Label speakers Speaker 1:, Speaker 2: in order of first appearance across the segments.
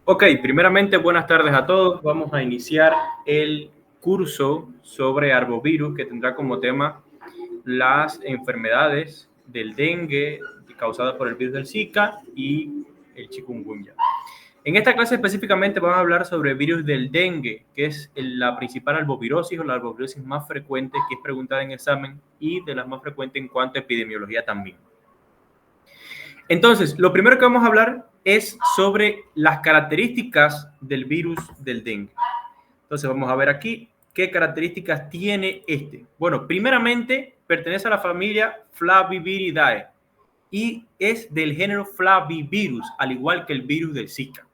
Speaker 1: Ok, primeramente buenas tardes a todos. Vamos a iniciar el curso sobre arbovirus que tendrá como tema las enfermedades del dengue causadas por el virus del Zika y el chikungunya. En esta clase específicamente vamos a hablar sobre el virus del dengue, que es la principal arbovirosis o la arbovirosis más frecuente que es preguntada en examen y de las más frecuentes en cuanto a epidemiología también. Entonces, lo primero que vamos a hablar es sobre las características del virus del dengue. Entonces, vamos a ver aquí qué características tiene este. Bueno, primeramente, pertenece a la familia Flaviviridae y es del género Flavivirus, al igual que el virus del Zika.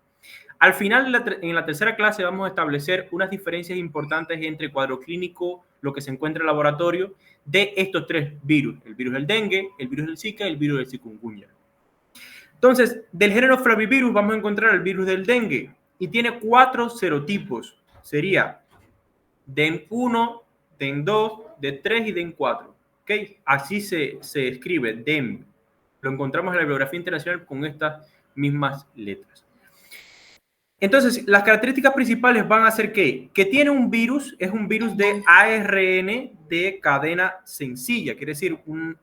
Speaker 1: Al final, en la tercera clase, vamos a establecer unas diferencias importantes entre cuadro clínico, lo que se encuentra en el laboratorio, de estos tres virus: el virus del dengue, el virus del Zika y el virus del chikungunya. Entonces, del género Flavivirus vamos a encontrar el virus del dengue y tiene 4 serotipos. Sería DEN1, DEN2, D3 y DEN4. ¿Okay? Así se escribe DEN. Lo encontramos en la bibliografía internacional con estas mismas letras. Entonces, las características principales van a ser que tiene un virus, es un virus de ARN de cadena sencilla, quiere decir un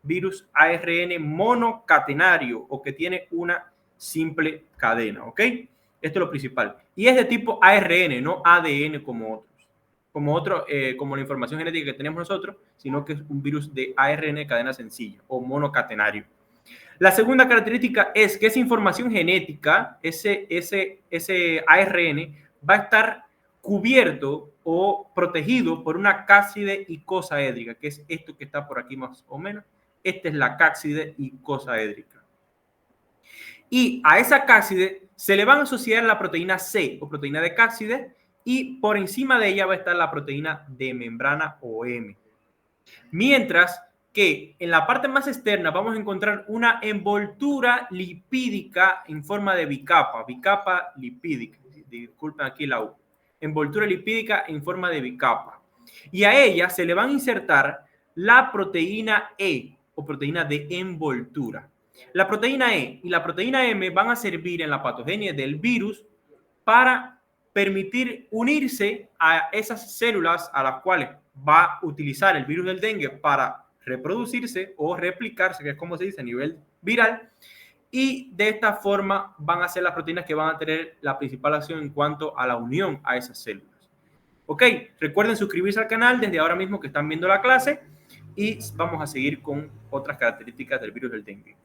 Speaker 1: virus ARN monocatenario o que tiene una simple cadena, ¿ok? Esto es lo principal. Y es de tipo ARN, no ADN como la información genética que tenemos nosotros, sino que es un virus de ARN de cadena sencilla o monocatenario. La segunda característica es que esa información genética, ese ARN, va a estar cubierto o protegido por una cápside icosaédrica, que es esto que está por aquí más o menos. Esta es la cápside icosaédrica. Y a esa cápside se le van a asociar la proteína C o proteína de cápside y por encima de ella va a estar la proteína de membrana o M. Mientras que en la parte más externa vamos a encontrar una envoltura lipídica en forma de bicapa lipídica. Disculpen aquí la U. Envoltura lipídica en forma de bicapa. Y a ella se le van a insertar la proteína E o proteína de envoltura. La proteína E y la proteína M van a servir en la patogenia del virus para permitir unirse a esas células a las cuales va a utilizar el virus del dengue para reproducirse o replicarse, que es como se dice a nivel viral, y de esta forma van a ser las proteínas que van a tener la principal acción en cuanto a la unión a esas células. Ok, recuerden suscribirse al canal desde ahora mismo que están viendo la clase y vamos a seguir con otras características del virus del dengue.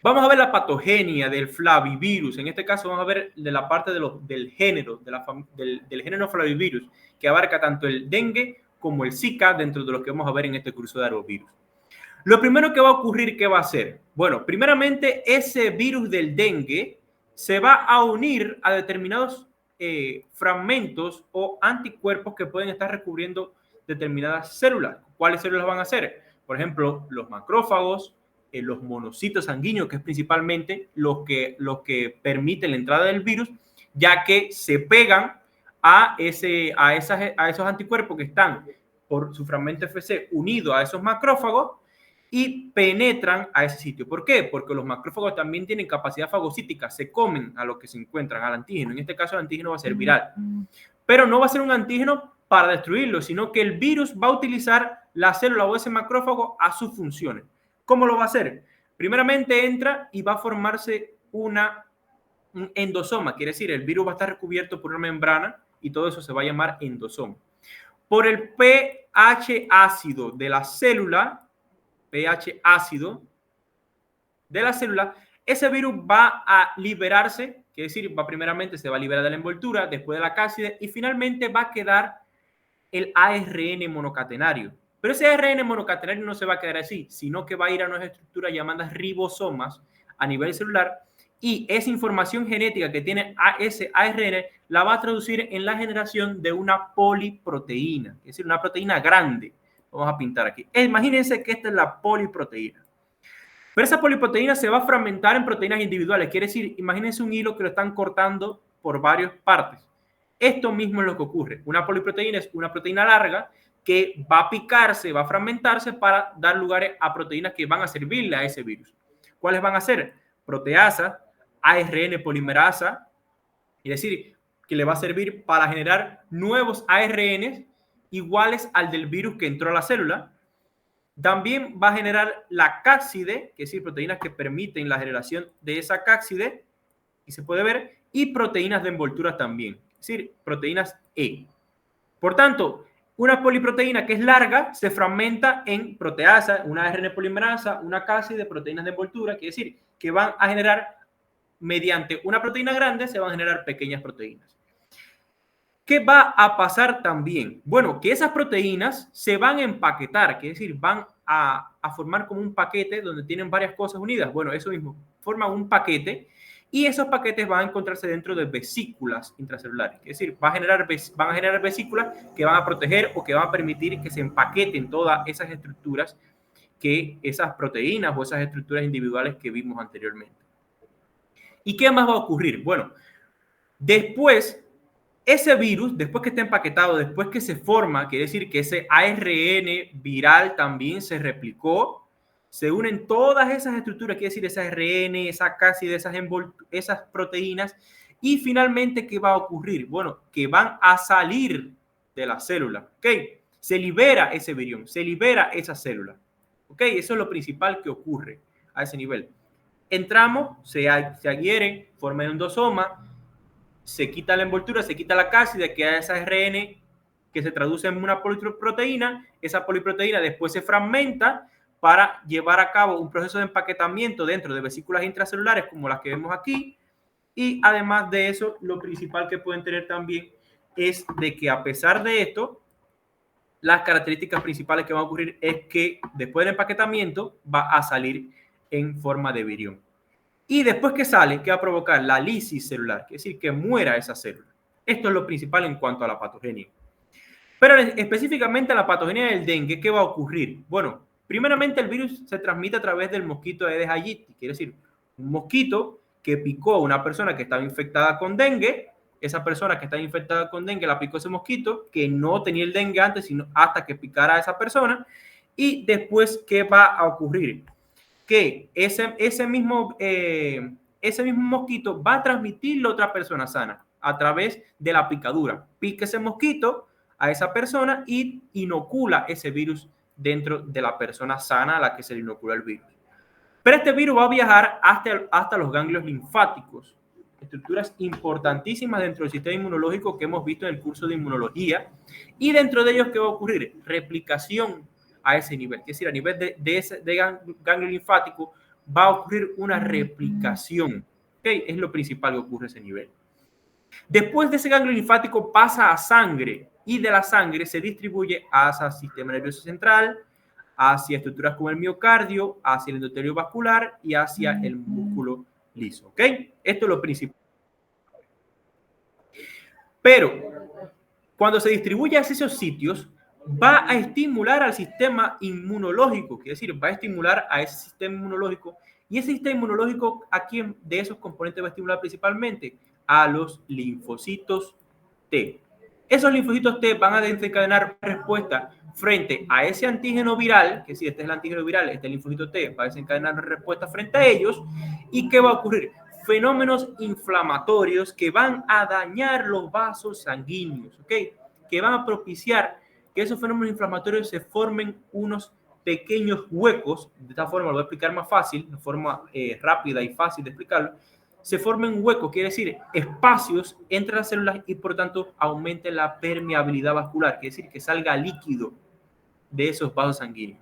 Speaker 1: Vamos a ver la patogenia del flavivirus. En este caso vamos a ver de la parte del género, del género flavivirus, que abarca tanto el dengue como el Zika dentro de lo que vamos a ver en este curso de arbovirus. Lo primero que va a ocurrir, ¿qué va a ser? Bueno, primeramente ese virus del dengue se va a unir a determinados fragmentos o anticuerpos que pueden estar recubriendo determinadas células. ¿Cuáles células van a ser? Por ejemplo, los macrófagos, los monocitos sanguíneos, que es principalmente los que permiten la entrada del virus, ya que se pegan a esos anticuerpos que están por su fragmento FC unido a esos macrófagos y penetran a ese sitio. ¿Por qué? Porque los macrófagos también tienen capacidad fagocítica, se comen a lo que se encuentran, al antígeno. En este caso el antígeno va a ser viral, pero no va a ser un antígeno para destruirlo, sino que el virus va a utilizar la célula o ese macrófago a sus funciones. ¿Cómo lo va a hacer? Primeramente entra y va a formarse un endosoma, quiere decir, el virus va a estar recubierto por una membrana y todo eso se va a llamar endosoma. Por el pH ácido de la célula, pH ácido de la célula, ese virus va a liberarse, quiere decir, primeramente se va a liberar de la envoltura, después de la cápside y finalmente va a quedar el ARN monocatenario. Pero ese ARN monocatenario no se va a quedar así, sino que va a ir a unas estructuras llamadas ribosomas a nivel celular y esa información genética que tiene ese ARN la va a traducir en la generación de una poliproteína, es decir, una proteína grande. Vamos a pintar aquí. Imagínense que esta es la poliproteína. Pero esa poliproteína se va a fragmentar en proteínas individuales. Quiere decir, imagínense un hilo que lo están cortando por varias partes. Esto mismo es lo que ocurre. Una poliproteína es una proteína larga que va a picarse, va a fragmentarse para dar lugar a proteínas que van a servirle a ese virus. ¿Cuáles van a ser? Proteasa, ARN polimerasa, es decir, que le va a servir para generar nuevos ARNs iguales al del virus que entró a la célula. También va a generar la cápside, que es decir, proteínas que permiten la generación de esa cápside, y se puede ver, y proteínas de envoltura también, es decir, proteínas E. Por tanto, una poliproteína que es larga se fragmenta en proteasa, una ARN polimerasa, una cápside, proteínas de envoltura, quiere decir que van a generar, mediante una proteína grande, se van a generar pequeñas proteínas. ¿Qué va a pasar también? Bueno, que esas proteínas se van a empaquetar, quiere decir, van a formar como un paquete donde tienen varias cosas unidas. Bueno, eso mismo, forman un paquete y esos paquetes van a encontrarse dentro de vesículas intracelulares. Es decir, van a generar vesículas que van a proteger o que van a permitir que se empaqueten todas esas estructuras, que esas proteínas o esas estructuras individuales que vimos anteriormente. ¿Y qué más va a ocurrir? Bueno, después, ese virus, después que está empaquetado, después que se forma, quiere decir que ese ARN viral también se replicó, se unen todas esas estructuras, quiere decir esa ARN, esa cápside, esas proteínas, y finalmente, ¿qué va a ocurrir? Bueno, que van a salir de la célula, ¿ok? Se libera ese virión, se libera esa célula, ¿ok? Eso es lo principal que ocurre a ese nivel. Entramos, se adhieren, forman un endosoma, se quita la envoltura, se quita la cápside, queda esa ARN que se traduce en una poliproteína. Esa poliproteína después se fragmenta para llevar a cabo un proceso de empaquetamiento dentro de vesículas intracelulares como las que vemos aquí. Y además de eso, lo principal que pueden tener también es de que, a pesar de esto, las características principales que van a ocurrir es que después del empaquetamiento va a salir en forma de virión. Y después que sale, ¿qué va a provocar? La lisis celular, es decir, que muera esa célula. Esto es lo principal en cuanto a la patogenia. Pero específicamente a la patogenia del dengue, ¿qué va a ocurrir? Bueno, primeramente el virus se transmite a través del mosquito Aedes aegypti, quiere decir, un mosquito que picó a una persona que estaba infectada con dengue. Esa persona que estaba infectada con dengue la picó ese mosquito, que no tenía el dengue antes, sino hasta que picara a esa persona. Y después, ¿qué va a ocurrir? Que ese mismo mosquito va a transmitirlo a otra persona sana a través de la picadura. Pica ese mosquito a esa persona y inocula ese virus dentro de la persona sana a la que se le inocula el virus. Pero este virus va a viajar hasta los ganglios linfáticos, estructuras importantísimas dentro del sistema inmunológico que hemos visto en el curso de inmunología. Y dentro de ellos, ¿qué va a ocurrir? Replicación a ese nivel, es decir, a nivel de ganglio linfático va a ocurrir una replicación, ¿okay? Es lo principal que ocurre a ese nivel. Después de ese ganglio linfático pasa a sangre y de la sangre se distribuye hacia el sistema nervioso central, hacia estructuras como el miocardio, hacia el endotelio vascular y hacia el músculo liso, ¿ok? Esto es lo principal. Pero cuando se distribuye hacia esos sitios, va a estimular al sistema inmunológico, quiere decir, va a estimular a ese sistema inmunológico. ¿Y ese sistema inmunológico a quién de esos componentes va a estimular principalmente? A los linfocitos T. Esos linfocitos T van a desencadenar respuesta frente a ese antígeno viral, que si este es el antígeno viral, este linfocito T va a desencadenar respuesta frente a ellos. ¿Y qué va a ocurrir? Fenómenos inflamatorios que van a dañar los vasos sanguíneos, ¿ok? Que van a propiciar que esos fenómenos inflamatorios se formen unos pequeños huecos. De esta forma lo voy a explicar más fácil, de forma rápida y fácil de explicarlo. Se formen huecos, quiere decir espacios entre las células y por tanto aumente la permeabilidad vascular, quiere decir que salga líquido de esos vasos sanguíneos.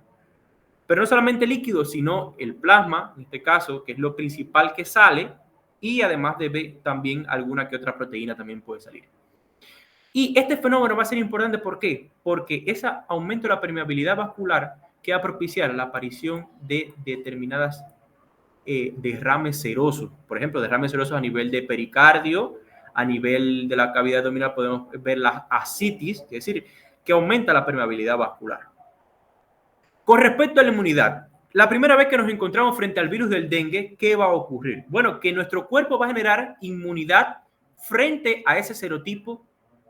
Speaker 1: Pero no solamente líquido, sino el plasma, en este caso, que es lo principal que sale, y además de B, también alguna que otra proteína también puede salir. Y este fenómeno va a ser importante, ¿por qué? Porque ese aumento de la permeabilidad vascular que va a propiciar la aparición de determinadas derrames serosos. Por ejemplo, derrames serosos a nivel de pericardio, a nivel de la cavidad abdominal podemos ver la ascitis, es decir, que aumenta la permeabilidad vascular. Con respecto a la inmunidad, la primera vez que nos encontramos frente al virus del dengue, ¿qué va a ocurrir? Bueno, que nuestro cuerpo va a generar inmunidad frente a ese serotipo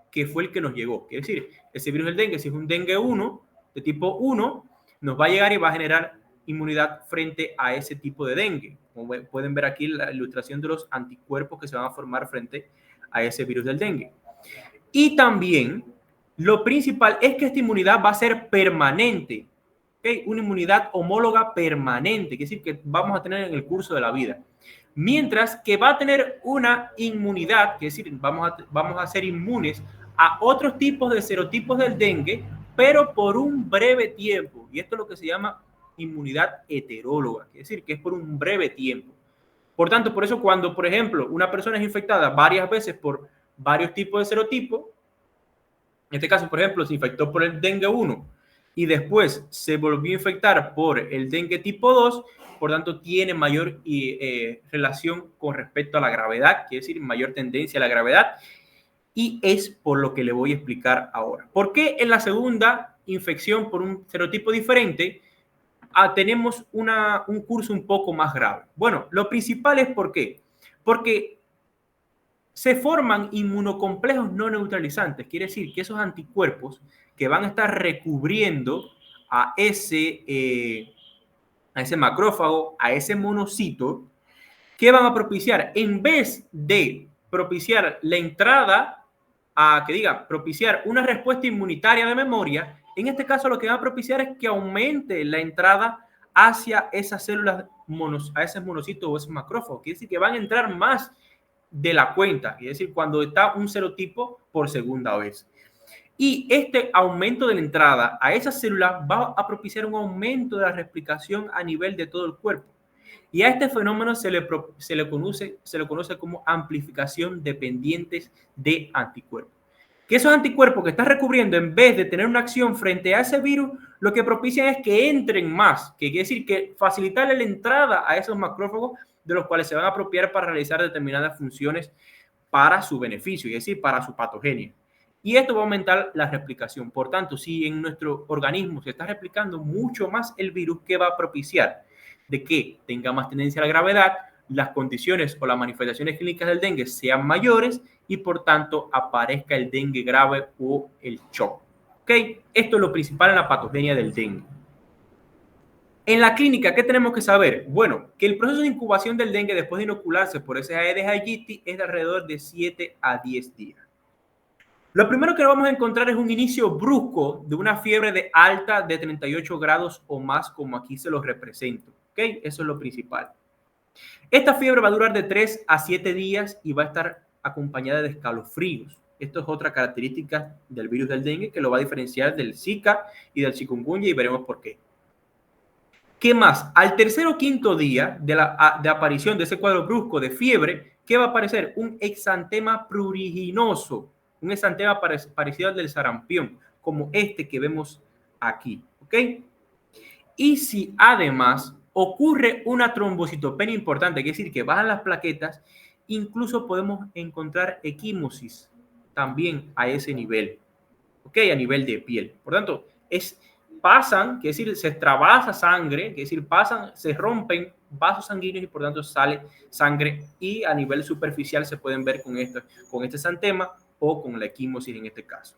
Speaker 1: que fue el que nos llegó. Es decir, ese virus del dengue, si es un dengue 1, de tipo 1, nos va a llegar y va a generar inmunidad frente a ese tipo de dengue. Como pueden ver aquí la ilustración de los anticuerpos que se van a formar frente a ese virus del dengue. Y también lo principal es que esta inmunidad va a ser permanente, ¿okay? Una inmunidad homóloga permanente, es decir, que vamos a tener en el curso de la vida. Mientras que va a tener una inmunidad, es decir, vamos a ser inmunes a otros tipos de serotipos del dengue, pero por un breve tiempo. Y esto es lo que se llama inmunidad heteróloga, es decir, que es por un breve tiempo. Por tanto, por eso cuando, por ejemplo, una persona es infectada varias veces por varios tipos de serotipos, en este caso, por ejemplo, se infectó por el dengue 1 y después se volvió a infectar por el dengue tipo 2, por tanto tiene mayor relación con respecto a la gravedad, quiere decir mayor tendencia a la gravedad, y es por lo que le voy a explicar ahora. ¿Por qué en la segunda infección por un serotipo diferente tenemos un curso un poco más grave? Bueno, lo principal es ¿por qué? Porque se forman inmunocomplejos no neutralizantes, quiere decir que esos anticuerpos que van a estar recubriendo a ese macrófago, a ese monocito, ¿qué van a propiciar? En vez de propiciar la entrada propiciar una respuesta inmunitaria de memoria, en este caso lo que va a propiciar es que aumente la entrada hacia esas células, a esos monocitos o esos macrófagos, quiere decir que van a entrar más de la cuenta, es decir, cuando está un serotipo por segunda vez. Y este aumento de la entrada a esas células va a propiciar un aumento de la replicación a nivel de todo el cuerpo. Y a este fenómeno se le conoce como amplificación dependientes de anticuerpos. Que esos anticuerpos que estás recubriendo, en vez de tener una acción frente a ese virus, lo que propician es que entren más, que quiere decir que facilitarle la entrada a esos macrófagos de los cuales se van a apropiar para realizar determinadas funciones para su beneficio, es decir, para su patogenia. Y esto va a aumentar la replicación. Por tanto, si en nuestro organismo se está replicando mucho más el virus, ¿qué va a propiciar? De que tenga más tendencia a la gravedad, las condiciones o las manifestaciones clínicas del dengue sean mayores y por tanto aparezca el dengue grave o el shock. ¿Ok? Esto es lo principal en la patogenia del dengue. En la clínica, ¿qué tenemos que saber? Bueno, que el proceso de incubación del dengue después de inocularse por ese Aedes aegypti es de alrededor de 7 a 10 días. Lo primero que vamos a encontrar es un inicio brusco de una fiebre de alta de 38 grados o más, como aquí se los represento. ¿Ok? Eso es lo principal. Esta fiebre va a durar de 3 a 7 días y va a estar acompañada de escalofríos. Esto es otra característica del virus del dengue que lo va a diferenciar del Zika y del chikungunya y veremos por qué. ¿Qué más? Al tercer o quinto día de aparición de ese cuadro brusco de fiebre, ¿qué va a aparecer? Un exantema pruriginoso, un exantema parecido al del sarampión, como este que vemos aquí, ¿ok? Y si además ocurre una trombocitopenia importante, que es decir, que bajan las plaquetas, incluso podemos encontrar equimosis también a ese nivel, ¿ok? A nivel de piel. Por tanto, pasan, que es decir, se extravasa sangre, que es decir, se rompen vasos sanguíneos y por tanto sale sangre y a nivel superficial se pueden ver con este exantema o con la equimosis en este caso.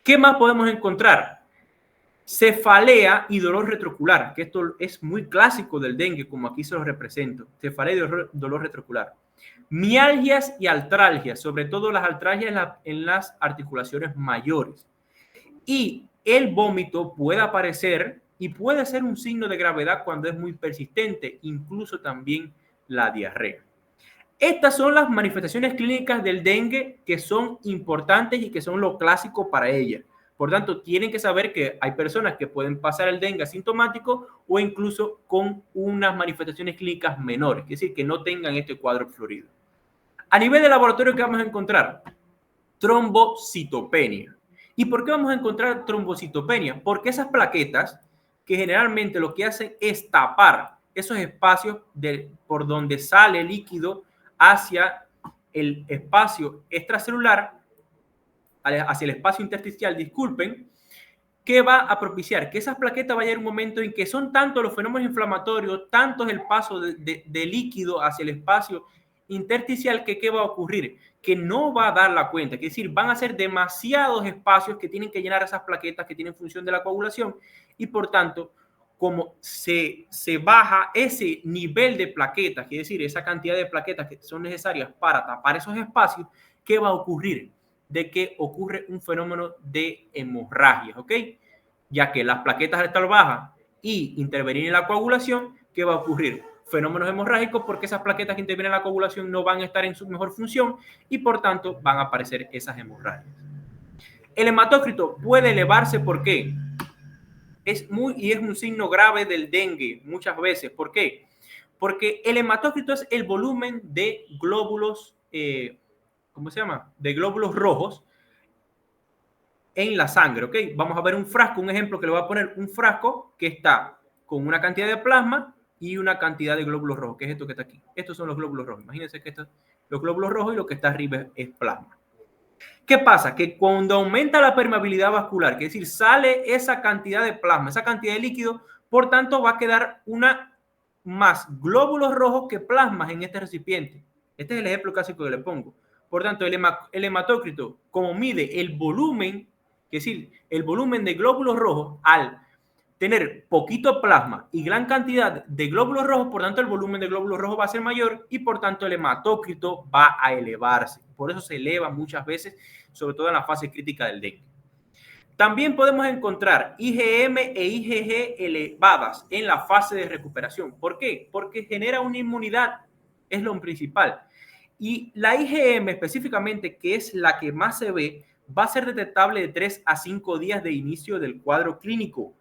Speaker 1: ¿Qué más podemos encontrar? Cefalea y dolor retrocular, que esto es muy clásico del dengue, como aquí se lo represento. Cefalea y dolor retrocular. Mialgias y artralgias, sobre todo las artralgias en las articulaciones mayores. Y el vómito puede aparecer y puede ser un signo de gravedad cuando es muy persistente, incluso también la diarrea. Estas son las manifestaciones clínicas del dengue que son importantes y que son lo clásico para ella. Por tanto, tienen que saber que hay personas que pueden pasar el dengue asintomático o incluso con unas manifestaciones clínicas menores, es decir, que no tengan este cuadro florido. A nivel de laboratorio, ¿qué vamos a encontrar? Trombocitopenia. ¿Y por qué vamos a encontrar trombocitopenia? Porque esas plaquetas, que generalmente lo que hacen es tapar esos espacios por donde sale el líquido hacia el espacio extracelular, hacia el espacio intersticial, disculpen, que va a propiciar que esas plaquetas vayan a un momento en que son tantos los fenómenos inflamatorios, tanto es el paso de líquido hacia el espacio intersticial, que ¿qué va a ocurrir? Que no va a dar la cuenta, es decir, van a ser demasiados espacios que tienen que llenar esas plaquetas que tienen función de la coagulación y por tanto, como se baja ese nivel de plaquetas, quiere decir, esa cantidad de plaquetas que son necesarias para tapar esos espacios, ¿qué va a ocurrir? De que ocurre un fenómeno de hemorragia, ¿ok? Ya que las plaquetas al estar bajas y intervenir en la coagulación, ¿qué va a ocurrir? Fenómenos hemorrágicos, porque esas plaquetas que intervienen en la coagulación no van a estar en su mejor función y por tanto van a aparecer esas hemorragias. El hematócrito puede elevarse, ¿por qué? Es un signo grave del dengue muchas veces. ¿Por qué? Porque el hematócrito es el volumen de glóbulos, ¿cómo se llama? De glóbulos rojos en la sangre, ¿ok? Vamos a ver un frasco, un ejemplo que le voy a poner, un frasco que está con una cantidad de plasma y una cantidad de glóbulos rojos, que es esto que está aquí. Estos son los glóbulos rojos. Imagínense que estos los glóbulos rojos y lo que está arriba es plasma. ¿Qué pasa? Que cuando aumenta la permeabilidad vascular, que es decir, sale esa cantidad de plasma, esa cantidad de líquido, por tanto va a quedar más glóbulos rojos que plasmas en este recipiente. Este es el ejemplo clásico que le pongo. Por tanto, el hematócrito, como mide el volumen, es decir, el volumen de glóbulos rojos, al tener poquito plasma y gran cantidad de glóbulos rojos, por tanto el volumen de glóbulos rojos va a ser mayor y por tanto el hematócrito va a elevarse. Por eso se eleva muchas veces, sobre todo en la fase crítica del dengue. También podemos encontrar IgM e IgG elevadas en la fase de recuperación. ¿Por qué? Porque genera una inmunidad, es lo principal. Y la IgM específicamente, que es la que más se ve, va a ser detectable de 3 a 5 días de inicio del cuadro clínico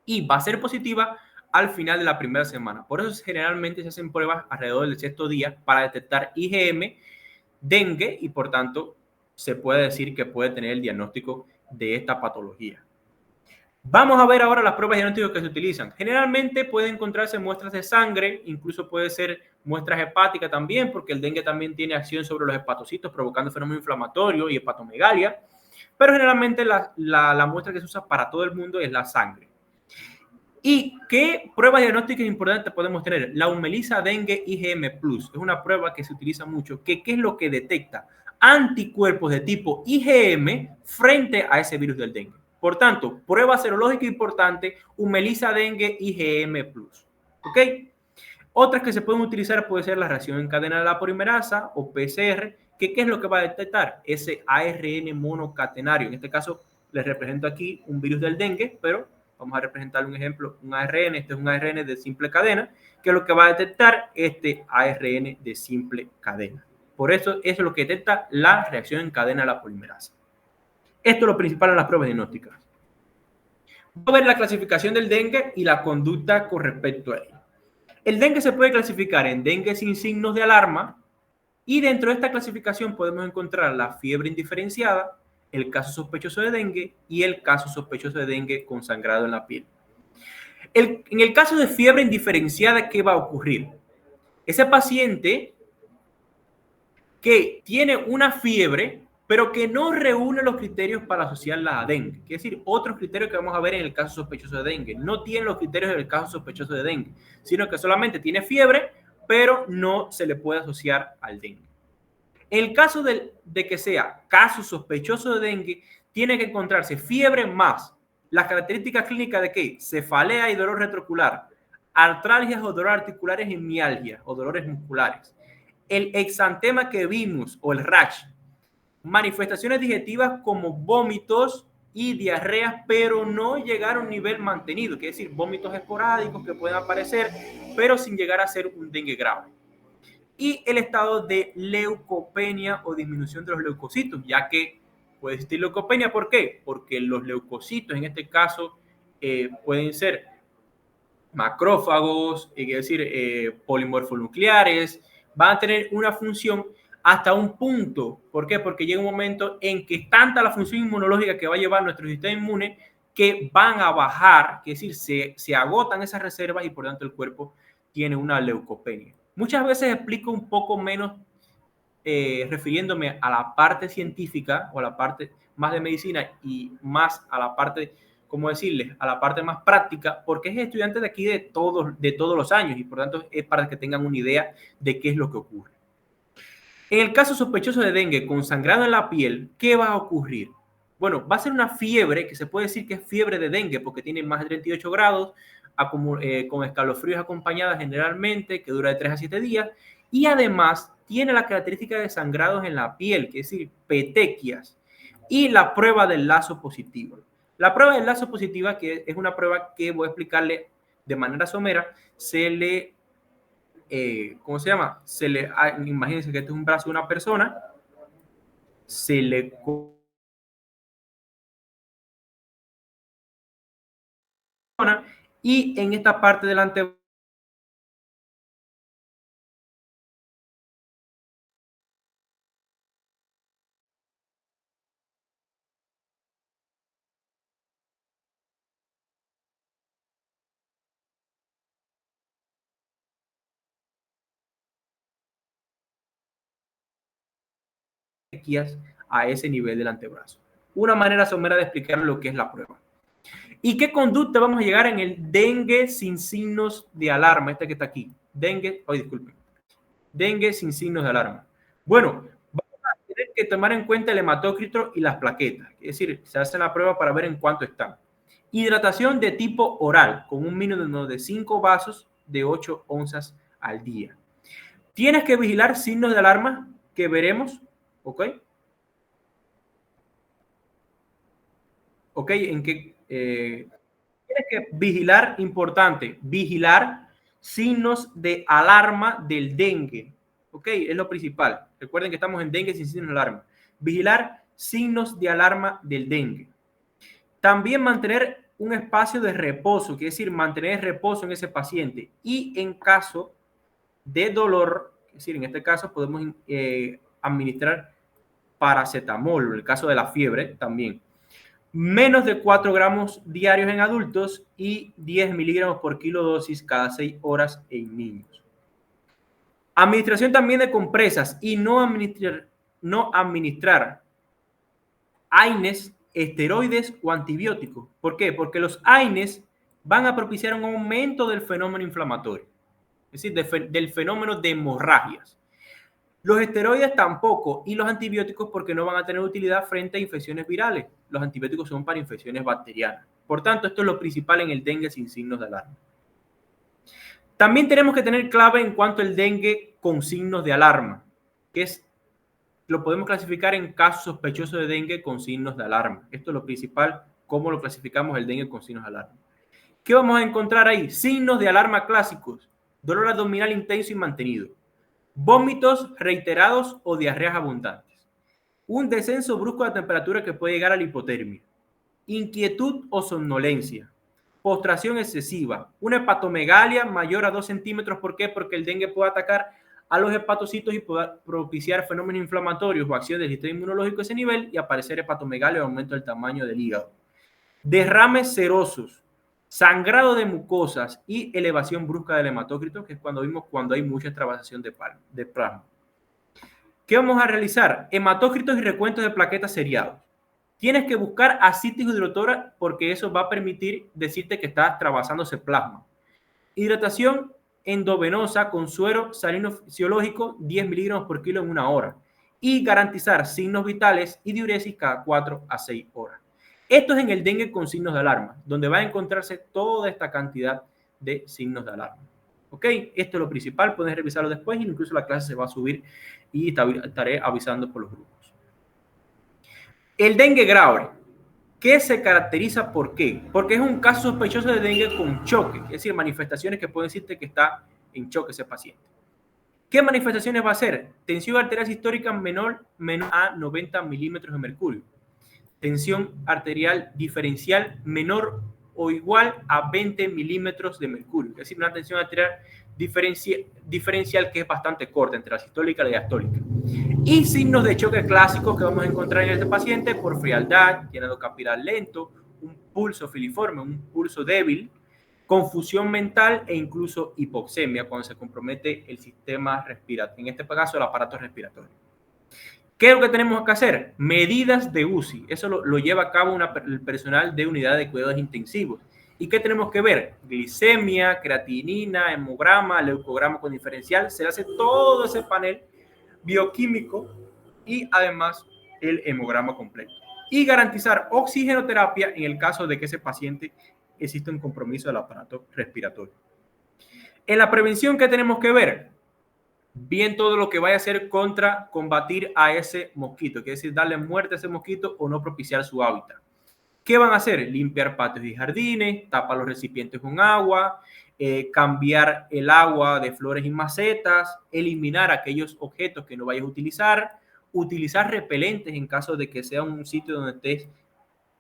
Speaker 1: y va a ser positiva al final de la primera semana. Por eso generalmente se hacen pruebas alrededor del sexto día para detectar IgM, dengue, y por tanto se puede decir que puede tener el diagnóstico de esta patología. Vamos a ver ahora las pruebas diagnósticas que se utilizan. Generalmente pueden encontrarse muestras de sangre, incluso puede ser muestras hepáticas también, porque el dengue también tiene acción sobre los hepatocitos, provocando fenómeno inflamatorio y hepatomegalia. Pero generalmente la muestra que se usa para todo el mundo es la sangre. ¿Y qué pruebas diagnósticas importantes podemos tener? La UMELISA Dengue IgM Plus es una prueba que se utiliza mucho. ¿Qué es lo que detecta? Anticuerpos de tipo IgM frente a ese virus del dengue. Por tanto, prueba serológica importante, UMELISA Dengue IgM Plus. ¿Ok? Otras que se pueden utilizar puede ser la reacción en cadena de la polimerasa o PCR. ¿Qué es lo que va a detectar? Ese ARN monocatenario. En este caso, les represento aquí un virus del dengue, pero vamos a representar un ejemplo, un ARN. Este es un ARN de simple cadena, que es lo que va a detectar este ARN de simple cadena. Por eso es lo que detecta la reacción en cadena de la polimerasa. Esto es lo principal en las pruebas diagnósticas. Vamos a ver la clasificación del dengue y la conducta con respecto a ello. El dengue se puede clasificar en dengue sin signos de alarma y dentro de esta clasificación podemos encontrar la fiebre indiferenciada, el caso sospechoso de dengue y el caso sospechoso de dengue con sangrado en la piel. En el caso de fiebre indiferenciada, ¿qué va a ocurrir? Ese paciente que tiene una fiebre, pero que no reúne los criterios para asociarla a dengue. Es decir, otros criterios que vamos a ver en el caso sospechoso de dengue. No tiene los criterios del caso sospechoso de dengue, sino que solamente tiene fiebre, pero no se le puede asociar al dengue. En el caso de que sea caso sospechoso de dengue, tiene que encontrarse fiebre más las características clínicas de ¿qué? Cefalea y dolor retroocular, artralgias o dolores articulares y mialgias o dolores musculares. El exantema que vimos o el rash, manifestaciones digestivas como vómitos y diarreas, pero no llegar a un nivel mantenido, que es decir, vómitos esporádicos que pueden aparecer, pero sin llegar a ser un dengue grave. Y el estado de leucopenia o disminución de los leucocitos, ya que puede existir leucopenia. ¿Por qué? Porque los leucocitos en este caso pueden ser macrófagos, es decir, polimorfonucleares, van a tener una función hasta un punto. ¿Por qué? Porque llega un momento en que es tanta la función inmunológica que va a llevar nuestro sistema inmune que van a bajar, es decir, se agotan esas reservas y por tanto el cuerpo tiene una leucopenia. Muchas veces explico un poco menos refiriéndome a la parte científica o a la parte más de medicina y más a la parte, ¿cómo decirles? A la parte más práctica, porque es estudiante de aquí de todos los años y por tanto es para que tengan una idea de qué es lo que ocurre. En el caso sospechoso de dengue con sangrado en la piel, ¿qué va a ocurrir? Bueno, va a ser una fiebre que se puede decir que es fiebre de dengue porque tiene más de 38 grados, con escalofríos acompañadas generalmente, que dura de 3 a 7 días, y además tiene la característica de sangrados en la piel, que es decir, petequias, y la prueba del lazo positivo. La prueba del lazo positiva, que es una prueba que voy a explicarle de manera somera, se le, ¿cómo se llama? Imagínense que este es un brazo de una persona, se le y en esta parte del antebrazo a ese nivel del antebrazo. Una manera somera de explicar lo que es la prueba. ¿Y qué conducta vamos a llegar en el dengue sin signos de alarma? Este que está aquí. Dengue, disculpen. Dengue sin signos de alarma. Bueno, vamos a tener que tomar en cuenta el hematócrito y las plaquetas. Es decir, se hace la prueba para ver en cuánto están. Hidratación de tipo oral, con un mínimo de 5 vasos de 8 onzas al día. Tienes que vigilar signos de alarma que veremos, ¿ok? ¿Ok? En que tienes que vigilar, importante, vigilar signos de alarma del dengue. ¿Ok? Es lo principal. Recuerden que estamos en dengue sin signos de alarma. Vigilar signos de alarma del dengue. También mantener un espacio de reposo, que es decir, mantener reposo en ese paciente. Y en caso de dolor, es decir, en este caso podemos administrar paracetamol, en el caso de la fiebre también. Menos de 4 gramos diarios en adultos y 10 miligramos por kilo dosis cada 6 horas en niños. Administración también de compresas y no administrar AINES, esteroides o antibióticos. ¿Por qué? Porque los AINES van a propiciar un aumento del fenómeno inflamatorio, es decir, del fenómeno de hemorragias. Los esteroides tampoco, y los antibióticos porque no van a tener utilidad frente a infecciones virales. Los antibióticos son para infecciones bacterianas. Por tanto, esto es lo principal en el dengue sin signos de alarma. También tenemos que tener clave en cuanto al dengue con signos de alarma, que es, lo podemos clasificar en casos sospechosos de dengue con signos de alarma. Esto es lo principal, cómo lo clasificamos el dengue con signos de alarma. ¿Qué vamos a encontrar ahí? Signos de alarma clásicos: dolor abdominal intenso y mantenido, vómitos reiterados o diarreas abundantes, un descenso brusco de temperatura que puede llegar a la hipotermia, inquietud o somnolencia, postración excesiva, una hepatomegalia mayor a 2 centímetros. ¿Por qué? Porque el dengue puede atacar a los hepatocitos y puede propiciar fenómenos inflamatorios o acciones del sistema inmunológico a ese nivel y aparecer hepatomegalia o aumento del tamaño del hígado. Derrames serosos, sangrado de mucosas y elevación brusca del hematócrito, que es cuando vimos cuando hay mucha extravasación de plasma. ¿Qué vamos a realizar? Hematócritos y recuentos de plaquetas seriados. Tienes que buscar ascitis hidrotora porque eso va a permitir decirte que está extravasándose plasma. Hidratación endovenosa con suero salino fisiológico 10 miligramos por kilo en 1 hora. Y garantizar signos vitales y diuresis cada 4 a 6 horas. Esto es en el dengue con signos de alarma, donde va a encontrarse toda esta cantidad de signos de alarma. ¿Ok? Esto es lo principal, puedes revisarlo después, incluso la clase se va a subir y estaré avisando por los grupos. El dengue grave, ¿qué se caracteriza por qué? Porque es un caso sospechoso de dengue con choque, es decir, manifestaciones que pueden decirte que está en choque ese paciente. ¿Qué manifestaciones va a ser? Tensión arterial sistólica menor a 90 milímetros de mercurio. Tensión arterial diferencial menor o igual a 20 milímetros de mercurio. Es decir, una tensión arterial diferencial que es bastante corta entre la sistólica y la diastólica. Y signos de choque clásicos que vamos a encontrar en este paciente: por frialdad, llenado capilar lento, un pulso filiforme, un pulso débil, confusión mental e incluso hipoxemia cuando se compromete el sistema respiratorio, en este caso el aparato respiratorio. ¿Qué es lo que tenemos que hacer? Medidas de UCI. Eso lo lleva a cabo el personal de unidad de cuidados intensivos. ¿Y qué tenemos que ver? Glicemia, creatinina, hemograma, leucograma con diferencial. Se hace todo ese panel bioquímico y además el hemograma completo. Y garantizar oxigenoterapia en el caso de que ese paciente existe un compromiso del aparato respiratorio. En la prevención, ¿qué tenemos que ver? Bien todo lo que vaya a hacer contra combatir a ese mosquito, que es decir, darle muerte a ese mosquito o no propiciar su hábitat. ¿Qué van a hacer? Limpiar patios y jardines, tapar los recipientes con agua, cambiar el agua de flores y macetas, eliminar aquellos objetos que no vayas a utilizar repelentes en caso de que sea un sitio donde estés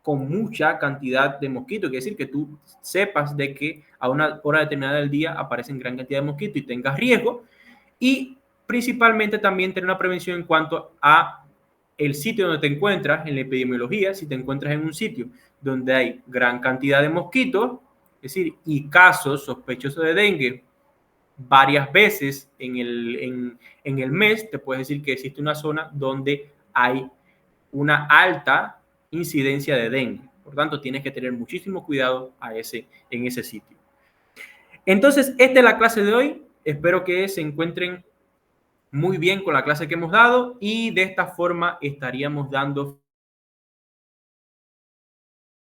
Speaker 1: con mucha cantidad de mosquitos, quiere decir que tú sepas de que a una hora determinada del día aparecen gran cantidad de mosquitos y tengas riesgo, y principalmente también tener una prevención en cuanto a el sitio donde te encuentras en la epidemiología. Si te encuentras en un sitio donde hay gran cantidad de mosquitos, es decir, y casos sospechosos de dengue varias veces en el mes, te puedes decir que existe una zona donde hay una alta incidencia de dengue. Por tanto, tienes que tener muchísimo cuidado en ese sitio. Entonces, esta es la clase de hoy. Espero que se encuentren muy bien con la clase que hemos dado y de esta forma estaríamos dando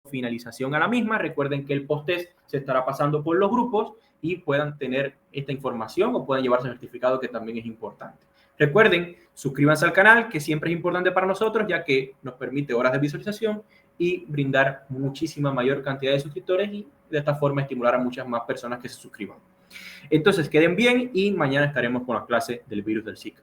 Speaker 1: finalización a la misma. Recuerden que el post-test se estará pasando por los grupos y puedan tener esta información o puedan llevarse certificado, que también es importante. Recuerden, suscríbanse al canal, que siempre es importante para nosotros, ya que nos permite horas de visualización y brindar muchísima mayor cantidad de suscriptores y de esta forma estimular a muchas más personas que se suscriban. Entonces, queden bien y mañana estaremos con las clases del virus del Zika.